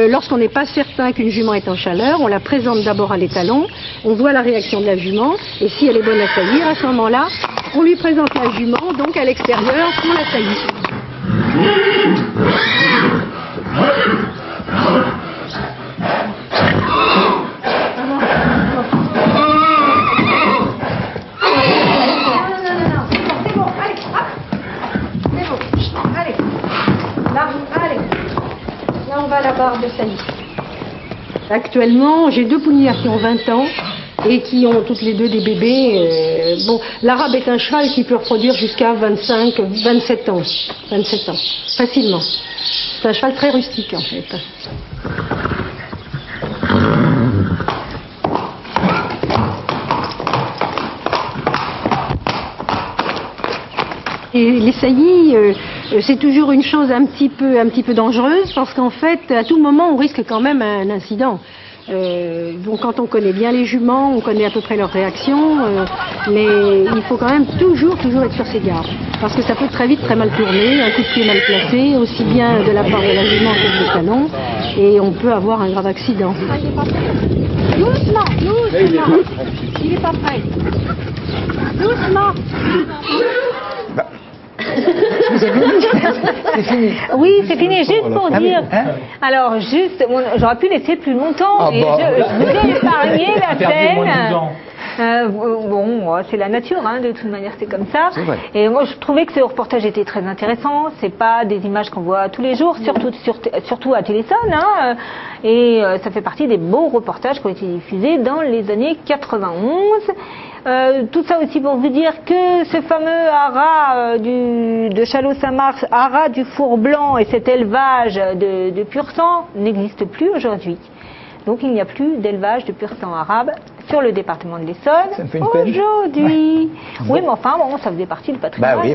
S21: lorsqu'on n'est pas certain qu'une jument est en chaleur, on la présente d'abord à l'étalon, on voit la réaction de la jument, et si elle est bonne à saillir, à ce moment-là, on lui présente la jument, donc à l'extérieur, pour la saillir. Actuellement, j'ai 2 poulinières qui ont 20 ans et qui ont toutes les deux des bébés. Bon, l'arabe est un cheval qui peut reproduire jusqu'à 25, 27 ans. 27 ans, facilement. C'est un cheval très rustique en fait. Et les saillies, c'est toujours une chose un petit peu dangereuse parce qu'en fait, à tout moment, on risque quand même un incident. Donc quand on connaît bien les juments, on connaît à peu près leurs réactions, mais il faut quand même toujours être sur ses gardes. Parce que ça peut très vite très mal tourner, un coup de pied mal placé, aussi bien de la part de la jument que du canon, et on peut avoir un grave accident. Doucement, doucement, il n'est pas prêt. Doucement.
S1: C'est fini.
S6: Oui, c'est fini. Juste pour dire. Alors, juste, j'aurais pu laisser plus longtemps. Et je vous ai épargné la scène. Bon, c'est la nature, hein, de toute manière, c'est comme ça. Et moi, je trouvais que ce reportage était très intéressant. C'est pas des images qu'on voit tous les jours, surtout à Téléson. Hein, et ça fait partie des beaux reportages qui ont été diffusés dans les années 91. Tout ça aussi pour vous dire que ce fameux haras de Châlons-Saint-Mars, haras du Four Blanc et cet élevage de pur sang n'existe plus aujourd'hui. Donc il n'y a plus d'élevage de pur sang arabe sur le département de l'Essonne aujourd'hui. Oui, mais enfin, bon, ça faisait partie du patrimoine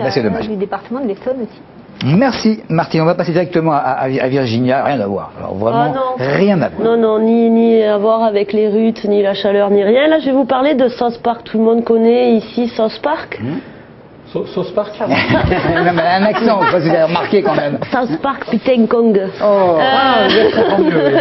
S6: du département de l'Essonne aussi.
S1: Merci Martine, on va passer directement à Virginia, rien à voir. Alors vraiment, rien à voir.
S2: Non, ni à voir avec les rutes, ni la chaleur, ni rien. Là, je vais vous parler de South Park. Tout le monde connaît ici South Park.
S5: South Park.
S1: Un accent, je sais pas si vous avez remarqué quand même.
S2: South Park Piteng Kong.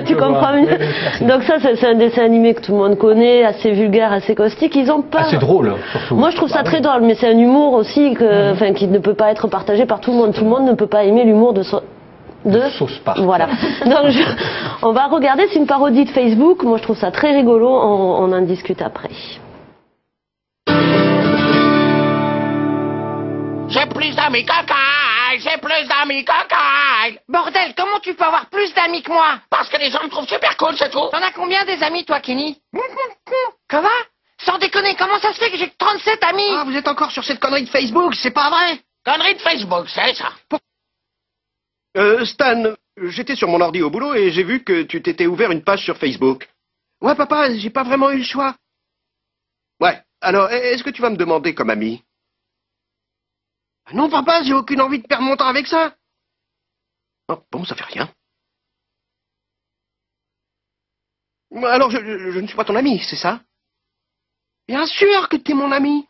S2: Tu comprends mieux. Donc ça, c'est un dessin animé que tout le monde connaît, assez vulgaire, assez caustique. Ils ont pas.
S5: Assez drôle, surtout.
S2: Moi, je trouve ça très drôle, mais c'est un humour aussi qui ne peut pas être partagé par tout le monde. Tout le monde ne peut pas aimer l'humour de
S5: South Park.
S2: Voilà. Donc, on va regarder, c'est une parodie de Facebook. Moi, je trouve ça très rigolo. On en discute après.
S4: J'ai plus d'amis qu'Akai, j'ai plus d'amis qu'Akai. Bordel, comment tu peux avoir plus d'amis que moi? Parce que les gens me trouvent super cool, c'est tout. T'en as combien des amis, toi, Kenny? Comment? Sans déconner, comment ça se fait que j'ai 37 amis? Ah, vous êtes encore sur cette connerie de Facebook, c'est pas vrai? Connerie de Facebook, c'est ça.
S22: Stan, j'étais sur mon ordi au boulot et j'ai vu que tu t'étais ouvert une page sur Facebook. Ouais, papa, j'ai pas vraiment eu le choix. Ouais, alors, est-ce que tu vas me demander comme ami? Non, papa, j'ai aucune envie de perdre mon temps avec ça. Oh, bon, ça fait rien. Alors, je ne suis pas ton ami, c'est ça? Bien sûr que t'es mon ami.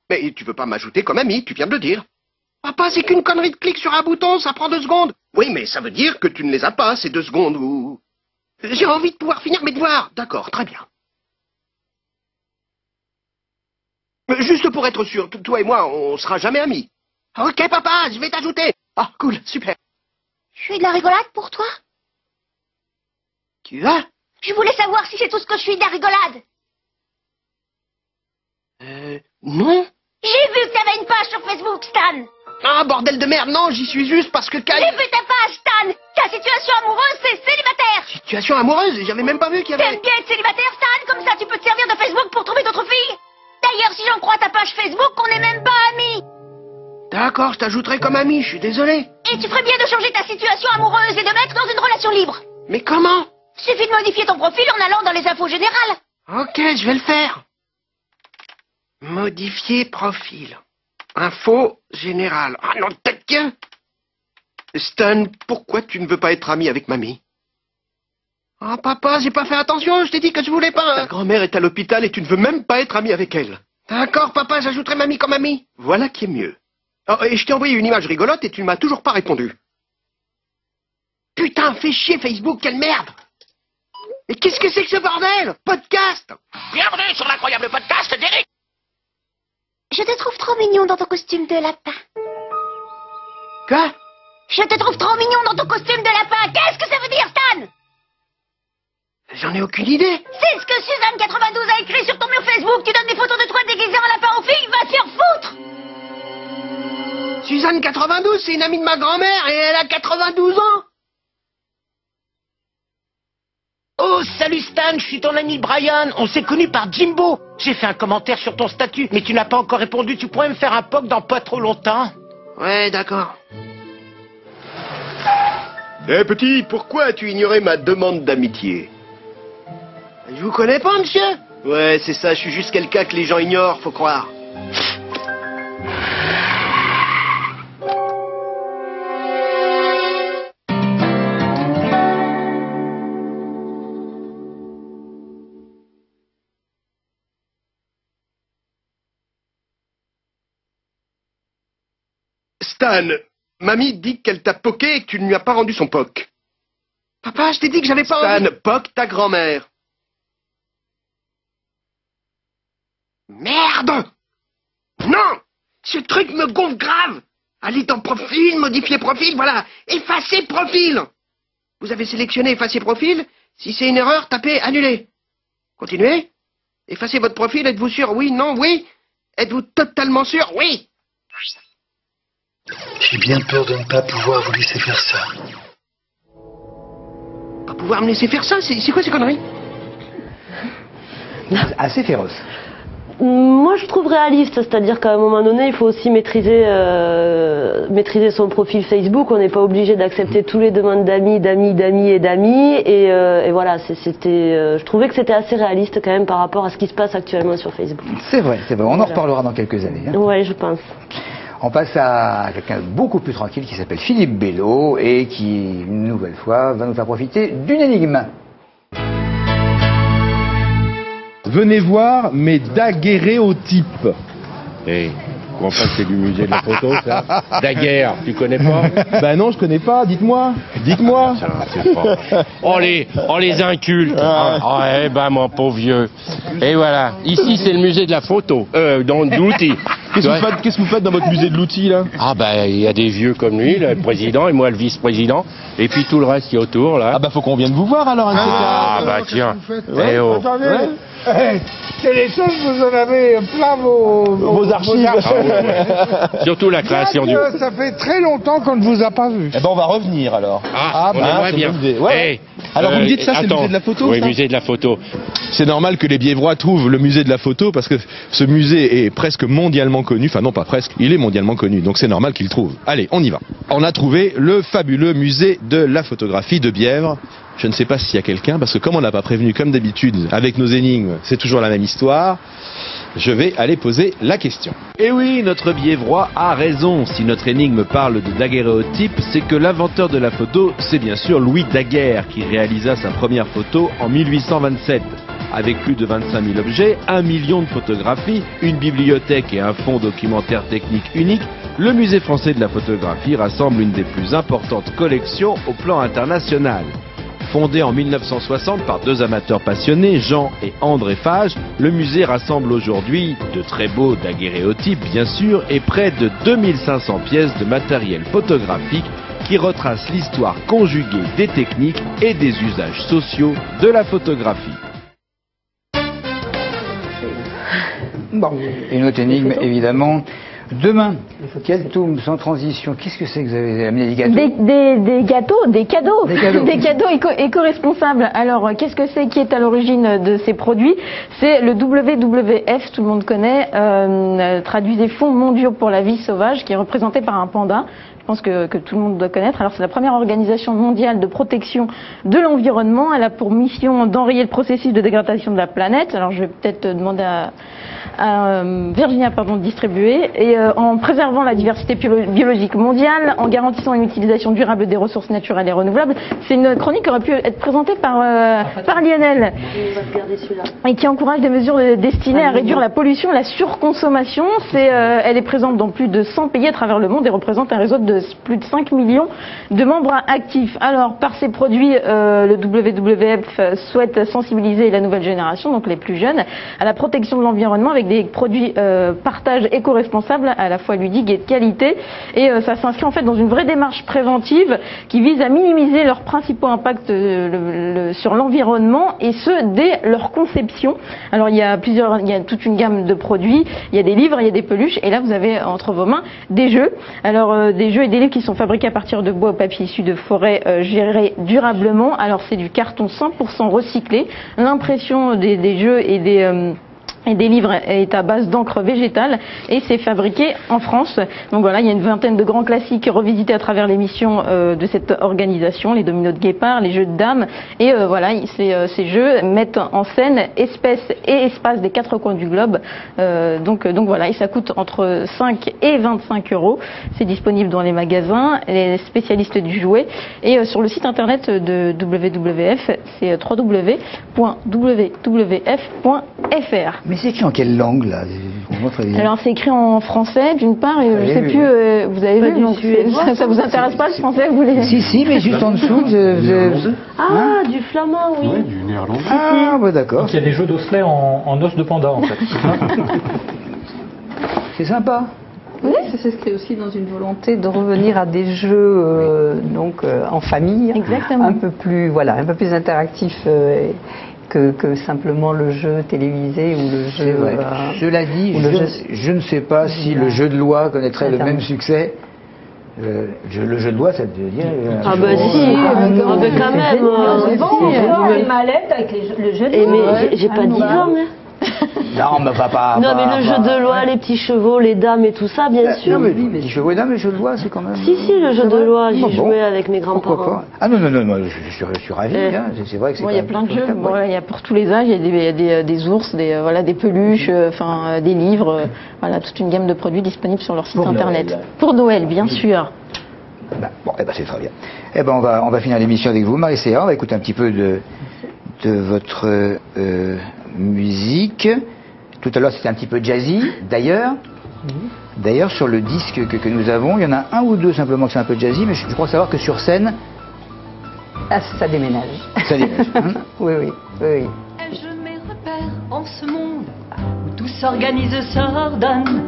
S22: Mais tu veux pas m'ajouter comme ami, tu viens de le dire. Papa, c'est qu'une connerie de clic sur un bouton, ça prend 2 secondes. Oui, mais ça veut dire que tu ne les as pas, ces 2 secondes où... J'ai envie de pouvoir finir mes devoirs. D'accord, très bien. Juste pour être sûr, toi et moi, on sera jamais amis. Ok, papa, je vais t'ajouter. Ah, cool, super.
S23: Je suis de la rigolade pour toi?
S22: Tu as?
S23: Je voulais savoir si c'est tout ce que je suis de la rigolade.
S22: Non.
S23: J'ai vu que t'avais une page sur Facebook, Stan.
S22: Ah, bordel de merde, non, j'y suis juste parce que...
S23: J'ai vu ta page, Stan. Ta situation amoureuse, c'est célibataire.
S22: Situation amoureuse? J'avais même pas vu qu'il y avait...
S23: T'aimes bien être célibataire, Stan? Comme ça, tu peux te servir de Facebook pour trouver d'autres filles. D'ailleurs, si j'en crois ta page Facebook, on n'est même pas amis.
S22: D'accord, je t'ajouterai comme ami, je suis désolé.
S23: Et tu ferais bien de changer ta situation amoureuse et de mettre dans une relation libre.
S22: Mais comment?
S23: Suffit de modifier ton profil en allant dans les infos générales.
S22: Ok, je vais le faire. Modifier profil. Info générale. Ah non, peut-être que... Stan, pourquoi tu ne veux pas être ami avec mamie? Ah papa, j'ai pas fait attention, je t'ai dit que je voulais pas. Ta grand-mère est à l'hôpital et tu ne veux même pas être ami avec elle. D'accord papa, j'ajouterai mamie comme amie. Voilà qui est mieux. Oh, et je t'ai envoyé une image rigolote et tu ne m'as toujours pas répondu. Putain, fais chier Facebook, quelle merde! Mais qu'est-ce que c'est que ce bordel? Podcast!
S4: Bienvenue sur l'incroyable podcast d'Eric.
S23: Je te trouve trop mignon dans ton costume de lapin.
S22: Quoi?
S23: Je te trouve trop mignon dans ton costume de lapin. Qu'est-ce que ça veut dire, Stan?
S22: J'en ai aucune idée.
S23: C'est ce que Suzanne92 a écrit sur ton mur Facebook. Tu donnes des photos de toi déguisé en lapin aux filles. Va te faire foutre!
S22: Suzanne92, c'est une amie de ma grand-mère et elle a 92 ans. Oh, salut Stan, je suis ton ami Brian. On s'est connus par Jimbo. J'ai fait un commentaire sur ton statut, mais tu n'as pas encore répondu. Tu pourrais me faire un POC dans pas trop longtemps? Ouais, d'accord. Eh petit, pourquoi as-tu ignoré ma demande d'amitié? Je vous connais pas, monsieur? Ouais, c'est ça, je suis juste quelqu'un que les gens ignorent, faut croire. Stan, mamie dit qu'elle t'a poqué et que tu ne lui as pas rendu son POC. Papa, je t'ai dit que j'avais pas envie... Stan, POC ta grand-mère. Merde! Non! Ce truc me gonfle grave! Allez dans profil, modifier profil, voilà! Effacer profil! Vous avez sélectionné effacer profil? Si c'est une erreur, tapez annuler. Continuez. Effacez votre profil, êtes-vous sûr? Oui, non, oui? Êtes-vous totalement sûr? Oui!
S3: J'ai bien peur de ne pas pouvoir vous laisser faire ça.
S22: Pas pouvoir me laisser faire ça? C'est quoi ces conneries?
S1: Assez féroce.
S2: Moi, je trouve réaliste, c'est-à-dire qu'à un moment donné, il faut aussi maîtriser son profil Facebook. On n'est pas obligé d'accepter tous les demandes d'amis, et voilà. Je trouvais que c'était assez réaliste quand même par rapport à ce qui se passe actuellement sur Facebook.
S1: C'est vrai. On en reparlera dans quelques années. Hein.
S2: Ouais, je pense.
S1: On passe à quelqu'un de beaucoup plus tranquille qui s'appelle Philippe Bello et qui, une nouvelle fois, va nous faire profiter d'une énigme.
S11: Venez voir mes daguerréotypes. Hey, enfin c'est du musée de la photo, ça. Daguerre, tu connais pas? Bah non, je connais pas, dites-moi. Dites-moi.
S13: On les inculte. Ouais, ben mon pauvre vieux. Et voilà, ici c'est le musée de la photo, de l'outil.
S11: Qu'est-ce que vous faites dans votre musée de l'outil, là?
S13: Ah ben, il y a des vieux comme lui, le président, et moi le vice-président, et puis tout le reste qui est autour, là.
S11: Ah bah faut qu'on vienne vous voir, alors,
S13: Ah bah tiens, eh oh.
S16: Attendez, c'est les choses, vous en avez plein vos
S11: archives.
S13: Surtout la création du...
S16: Ça fait très longtemps qu'on ne vous a pas vu.
S11: Eh ben on va revenir, alors.
S13: On aimerait bien.
S11: Ouais. Alors vous me dites ça, c'est le musée de la photo?
S13: Oui, musée de la photo.
S11: C'est normal que les Biévrois trouvent le musée de la photo, parce que ce musée est presque mondialement connu, enfin non pas presque, il est mondialement connu, donc c'est normal qu'ils le trouvent. Allez, on y va. On a trouvé le fabuleux musée de la photographie de Bièvre. Je ne sais pas s'il y a quelqu'un, parce que comme on n'a pas prévenu, comme d'habitude, avec nos énigmes, c'est toujours la même histoire, je vais aller poser la question.
S24: Et oui, notre Biévrois a raison. Si notre énigme parle de daguerréotype, c'est que l'inventeur de la photo, c'est bien sûr Louis Daguerre, qui réalisa sa première photo en 1827. Avec plus de 25 000 objets, 1 million de photographies, une bibliothèque et un fonds documentaire technique unique, le Musée français de la photographie rassemble une des plus importantes collections au plan international. Fondé en 1960 par deux amateurs passionnés, Jean et André Fage, le musée rassemble aujourd'hui de très beaux daguerréotypes bien sûr et près de 2500 pièces de matériel photographique qui retracent l'histoire conjuguée des techniques et des usages sociaux de la photographie.
S1: Bon, une autre énigme évidemment. Demain, quel toum sans transition? Qu'est-ce que c'est que vous avez amené? Des gâteaux?
S25: Des cadeaux. Des cadeaux éco-responsables. Alors, qu'est-ce que c'est qui est à l'origine de ces produits? C'est le WWF, tout le monde connaît, traduit des Fonds mondiaux pour la vie sauvage, qui est représenté par un panda. Je pense que tout le monde doit connaître. Alors, c'est la première organisation mondiale de protection de l'environnement. Elle a pour mission d'enrayer le processus de dégradation de la planète. Alors, je vais peut-être demander à Virginia de distribuer, et en préservant la diversité biologique mondiale, en garantissant une utilisation durable des ressources naturelles et renouvelables. C'est une chronique qui aurait pu être présentée par Lionel, et qui encourage des mesures destinées à réduire la pollution et la surconsommation. Elle est présente dans plus de 100 pays à travers le monde et représente un réseau de plus de 5 millions de membres actifs. Alors, par ces produits, le WWF souhaite sensibiliser la nouvelle génération, donc les plus jeunes, à la protection de l'environnement avec des produits partage éco-responsables, à la fois ludiques et de qualité. Et ça s'inscrit en fait dans une vraie démarche préventive qui vise à minimiser leurs principaux impacts sur l'environnement, et ce dès leur conception. Alors il y a toute une gamme de produits, il y a des livres, il y a des peluches, et là vous avez entre vos mains des jeux. Alors des jeux trouver des livres qui sont fabriqués à partir de bois ou papier issu de forêts gérées durablement. Alors c'est du carton 100% recyclé. L'impression des jeux et des livres est à base d'encre végétale et c'est fabriqué en France. Donc voilà, il y a une vingtaine de grands classiques revisités à travers l'émission de cette organisation, les dominos de guépard, les jeux de dames. Et voilà, ces jeux mettent en scène espèces et espaces des 4 coins du globe. Donc voilà, et ça coûte entre 5 et 25 €. C'est disponible dans les magasins, les spécialistes du jouet. Et sur le site internet de WWF, c'est www.wwf.fr.
S1: Mais c'est écrit en quelle langue, là?
S25: Alors, c'est écrit en français, d'une part, et je sais plus, vous avez vu, donc ça vous intéresse pas, le français, vous voulez?
S1: Si, mais juste en dessous,
S2: du flamand, oui.
S5: Ouais, du néerlandais.
S1: Ah, ouais, d'accord.
S5: Donc il y a des jeux d'osselets en os de panda, en fait.
S1: C'est sympa.
S7: Oui, ça s'inscrit aussi dans une volonté de revenir à des jeux en famille, un peu plus interactifs que simplement le jeu télévisé ou le jeu.
S1: Cela dit, je ne sais pas si le jeu de loi connaîtrait le même succès. Le jeu de loi, ça veut dire.
S2: Ah bah si, quand même.
S6: Les mallettes avec le jeu de loi.
S2: Mais j'ai pas dit non.
S1: Non, mais pas.
S2: Non, mais le jeu de loi, les petits chevaux, les dames et tout ça, bien sûr.
S1: Non, mais les petits chevaux et dames, les jeux de loi, c'est quand même.
S2: Si, le jeu de loi, j'y jouais avec mes grands-parents.
S1: Ah non, je suis ravi. C'est vrai que c'est.
S25: Il y a plein de jeux. Il y a pour tous les âges. Il y a des ours, des peluches, des livres. Voilà, toute une gamme de produits disponibles sur leur site internet. Pour Noël, bien sûr.
S1: C'est très bien. On va finir l'émission avec vous, Marie-Céa. On va écouter un petit peu de votre musique. Tout à l'heure, c'était un petit peu jazzy. D'ailleurs, sur le disque que nous avons, il y en a un ou deux simplement qui sont un peu jazzy, mais je crois savoir que sur scène...
S7: ça déménage.
S1: Ça déménage.
S7: Oui.
S8: Ai-je mes repères en ce monde où tout s'organise, s'ordonne?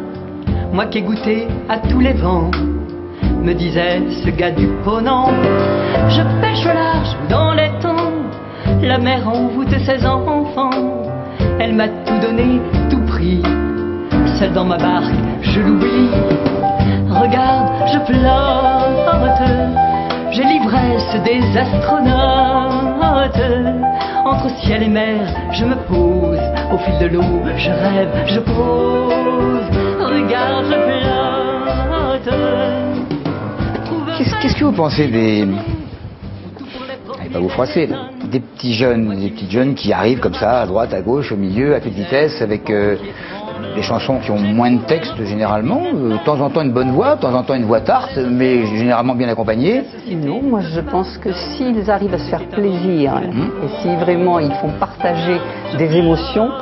S8: Moi qui ai goûté à tous les vents, me disait ce gars du Ponant. Je pêche au large dans les temps, la mer envoûte ses enfants. Elle m'a tout donné, tout pris. Seule dans ma barque, je l'oublie. Regarde, je flotte. J'ai l'ivresse des astronautes. Entre ciel et mer, je me pose. Au fil de l'eau, je rêve, je pose. Regarde, je flotte.
S1: Qu'est-ce que vous pensez des... Allez pas vous froisser, là. Des petites jeunes qui arrivent comme ça, à droite, à gauche, au milieu, à toute vitesse, avec des chansons qui ont moins de texte généralement, de temps en temps une bonne voix, de temps en temps une voix tarte, mais généralement bien accompagnée.
S7: Non, moi je pense que s'ils arrivent à se faire plaisir, et si vraiment ils font partager des émotions,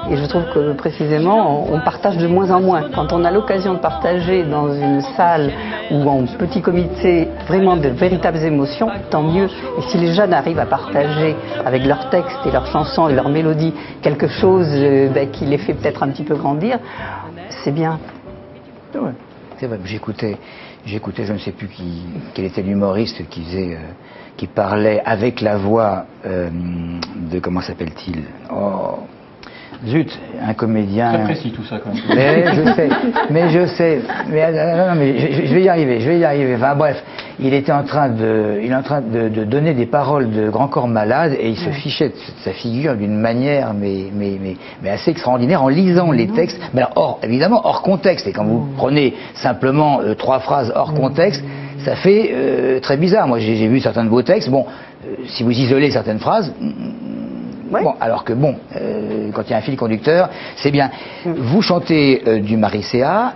S7: et je trouve que précisément on partage de moins en moins. Quand on a l'occasion de partager dans une salle ou en petit comité vraiment de véritables émotions, tant mieux. Et si les jeunes arrivent à partager avec leurs textes et leurs chansons et leurs mélodies quelque chose qui les fait peut-être un petit peu grandir, c'est bien.
S1: C'est vrai, j'écoutais, je ne sais plus quel était l'humoriste qui parlait avec la voix de, comment s'appelle-t-il? Zut, un comédien...
S5: Très précis tout ça quand même.
S1: Mais je sais. Je vais y arriver. Enfin bref, il est en train de donner des paroles de Grand Corps Malade et il se fichait de sa figure d'une manière mais assez extraordinaire en lisant les textes. Mais alors, évidemment hors contexte. Et quand vous prenez simplement 3 phrases hors contexte, ça fait très bizarre. Moi j'ai vu certains de vos textes. Bon, si vous isolez certaines phrases... Bon, alors que quand il y a un fil conducteur, c'est bien. Vous chantez du Marie-Céa.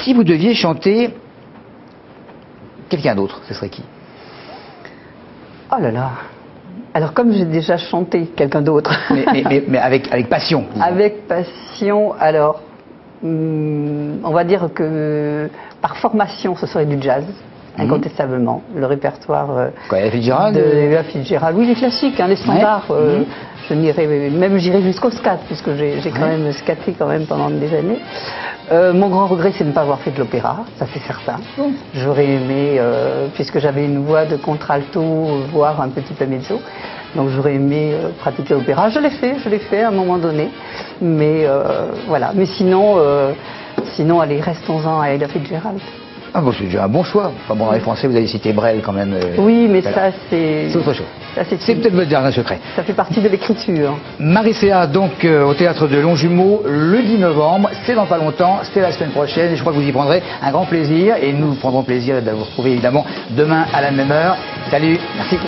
S1: Si vous deviez chanter quelqu'un d'autre, ce serait qui?
S7: Oh là là. Alors comme j'ai déjà chanté quelqu'un d'autre.
S1: mais avec passion.
S7: Avec passion, alors, on va dire que par formation, ce serait du jazz. Incontestablement, le répertoire
S1: de
S7: Ella Fitzgerald, oui, les classiques, les standards. J'irai jusqu'au scat, puisque j'ai quand même scaté pendant des années. Mon grand regret, c'est de ne pas avoir fait de l'opéra, ça c'est certain. J'aurais aimé, puisque j'avais une voix de contralto, voire un petit peu mezzo, donc j'aurais aimé pratiquer l'opéra. Je l'ai fait à un moment donné, mais voilà. Mais sinon, allez, restons-en à Ella Fitzgerald.
S1: Ah bon, c'est déjà un bon choix. Enfin bon, dans les Français, vous avez cité Brel quand même.
S7: Oui, mais ça, c'est...
S1: C'est autre chose.
S7: C'est
S1: peut-être votre jardin secret.
S7: Ça fait partie de l'écriture.
S1: Maricéa, donc, au théâtre de Longjumeau, le 10 novembre. C'est dans pas longtemps, c'est la semaine prochaine. Et je crois que vous y prendrez un grand plaisir. Et nous prendrons plaisir de vous retrouver évidemment demain à la même heure. Salut, merci.